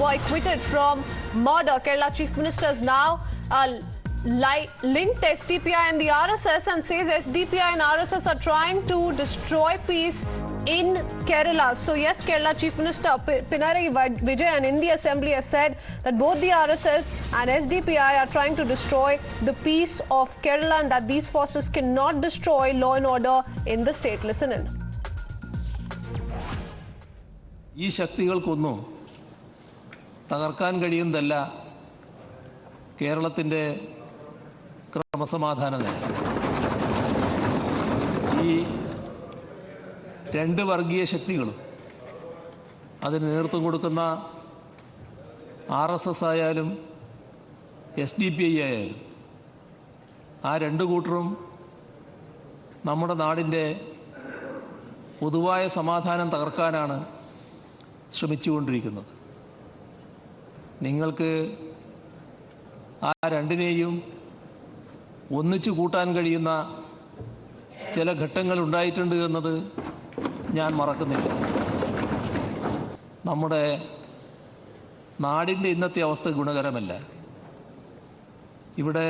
were acquitted from murder. Kerala Chief Minister is now linked SDPI and the RSS and says SDPI and RSS are trying to destroy peace in Kerala. So yes, Kerala Chief Minister Pinarayi Vijayan in the Assembly has said that both the RSS and SDPI are trying to destroy the peace of Kerala and that these forces cannot destroy law and order in the state. Listen in. ഈ ശക്തികൾക്കൊന്നും തകർക്കാൻ കഴിയുന്നതല്ല കേരളത്തിൻ്റെ ക്രമസമാധാന നില. ഈ രണ്ട് വർഗീയ ശക്തികളും അതിന് നേതൃത്വം കൊടുക്കുന്ന RSS ആയാലും SDPI ആയാലും ആ രണ്ട് കൂട്ടരും നമ്മുടെ നാടിൻ്റെ പൊതുവായ സമാധാനം തകർക്കാനാണ് ശ്രമിച്ചുകൊണ്ടിരിക്കുന്നത്. നിങ്ങൾക്ക് ആ രണ്ടിനെയും ഒന്നിച്ചു കൂട്ടാൻ കഴിയുന്ന ചില ഘട്ടങ്ങൾ ഉണ്ടായിട്ടുണ്ട് എന്നത് ഞാൻ മറക്കുന്നില്ല. നമ്മുടെ നാടിൻ്റെ ഇന്നത്തെ അവസ്ഥ ഗുണകരമല്ല. ഇവിടെ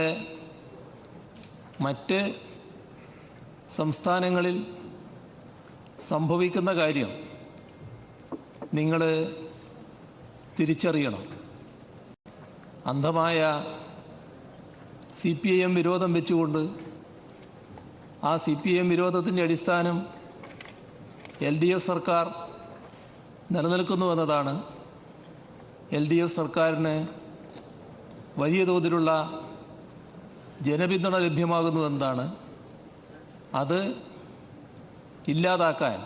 മറ്റ് സംസ്ഥാനങ്ങളിൽ സംഭവിക്കുന്ന കാര്യം നിങ്ങൾ തിരിച്ചറിയണം. അന്ധമായ CPIM വിരോധം വെച്ചുകൊണ്ട് ആ CPIM വിരോധത്തിൻ്റെ അടിസ്ഥാനം LDF സർക്കാർ നിലനിൽക്കുന്നുവെന്നതാണ്. LDF സർക്കാരിന് വലിയ തോതിലുള്ള ജനപിന്തുണ ലഭ്യമാകുന്നുവെന്നതാണ്. അത് ഇല്ലാതാക്കാൻ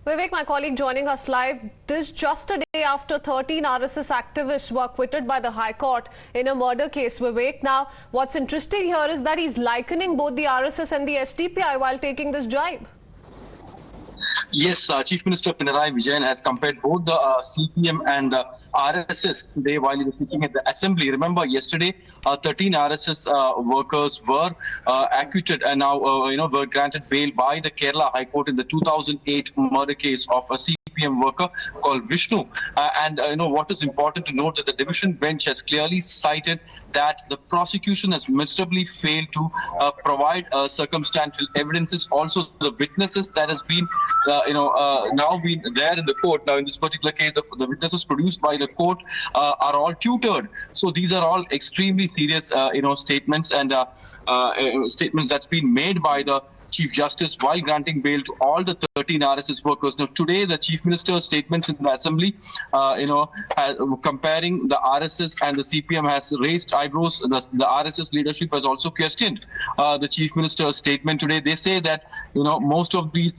Vivek, my colleague joining us live. This just a day after 13 RSS activists were acquitted by the High Court in a murder case. Vivek, now what's interesting here is that he's likening both the RSS and the SDPI while taking this jibe. Yes, Chief Minister Pinarayi Vijayan has compared both the CPM and RSS today while he was speaking at the Assembly. Remember, yesterday 13 RSS workers were acquitted and now were granted bail by the Kerala High Court in the 2008 murder case of a CPM worker called Vishnu. What is important to note that the division bench has clearly cited that the prosecution has miserably failed to provide circumstantial evidences. Also, the witnesses that has been now been there in the court. Now, in this particular case, the witnesses produced by the court are all tutored. So these are all extremely serious, statements and statements that's been made by the Chief Justice while granting bail to all the 13 RSS workers. Now, today, the Chief Minister's statements in the Assembly, comparing the RSS and the CPM has raised eyebrows. The RSS leadership has also questioned the Chief Minister's statement today. They say that, most of these,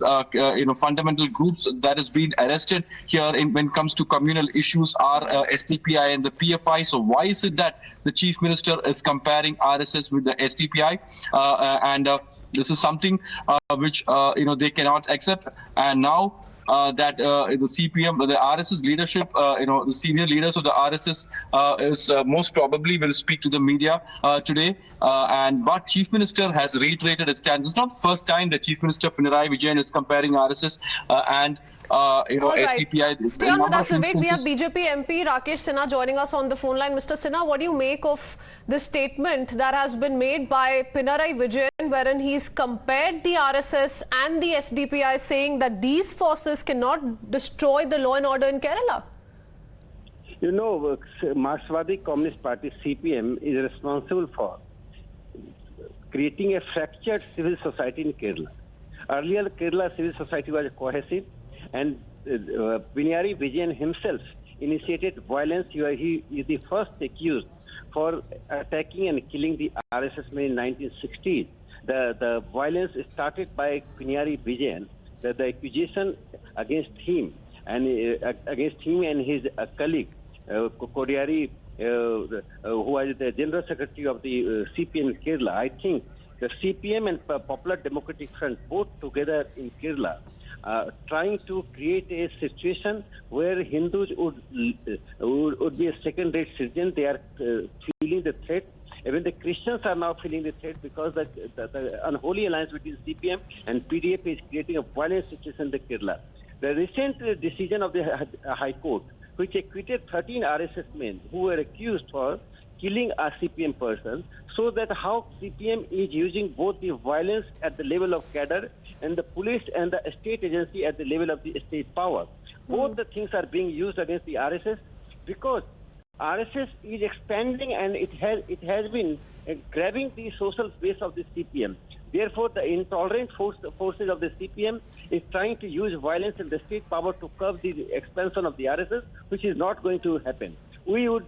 fundamental groups that has been arrested here when it comes to communal issues are SDPI and the PFI. So why is it that the Chief Minister is comparing RSS with the SDPI? This is something which they cannot accept. And now that the CPM, the RSS leadership, the senior leaders of the RSS is most probably will speak to the media today. But Chief Minister has reiterated his stance. It's not the first time that Chief Minister Pinarayi Vijayan is comparing RSS and SDPI. Stay on with us, Vivek. We have BJP MP Rakesh Sinha joining us on the phone line. Mr. Sinha, what do you make of this statement that has been made by Pinarayi Vijayan, wherein he's compared the RSS and the SDPI, saying that these forces cannot destroy the law and order in Kerala? Marxwadi Communist Party CPM is responsible for creating a fractured civil society in Kerala. Earlier, Kerala civil society was cohesive, and Pinarayi Vijayan himself initiated violence. He is the first accused for attacking and killing the RSS men in 1960s. The violence started by Pinarayi Vijayan. The accusation against him and his colleague Kodiari, who was the General Secretary of the CPM in Kerala. I think the CPM and Popular Democratic Front both together in Kerala trying to create a situation where Hindus would be a second-rate citizen. They are feeling the threat. Even the Christians are now feeling the threat because the unholy alliance between CPM and PDF is creating a violent situation in the Kerala. The recent decision of the High Court which acquitted 13 RSS men who were accused for killing a CPM person, so that how CPM is using both the violence at the level of cadre and the police and the state agency at the level of the state power. Both the things are being used against the RSS, because RSS is expanding and it has been grabbing the social space of the CPM. Therefore, the intolerant forces of the CPM is trying to use violence and the state power to curb the expansion of the RSS, which is not going to happen. We would,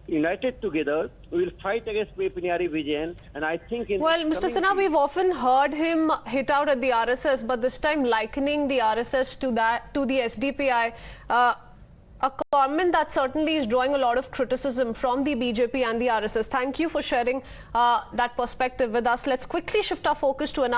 united together, we will fight against Pinarayi Vijayan, and I think... Well, Mr. Sinha, we've often heard him hit out at the RSS, but this time likening the RSS to the SDPI, a comment that certainly is drawing a lot of criticism from the BJP and the RSS. Thank you for sharing that perspective with us. Let's quickly shift our focus to another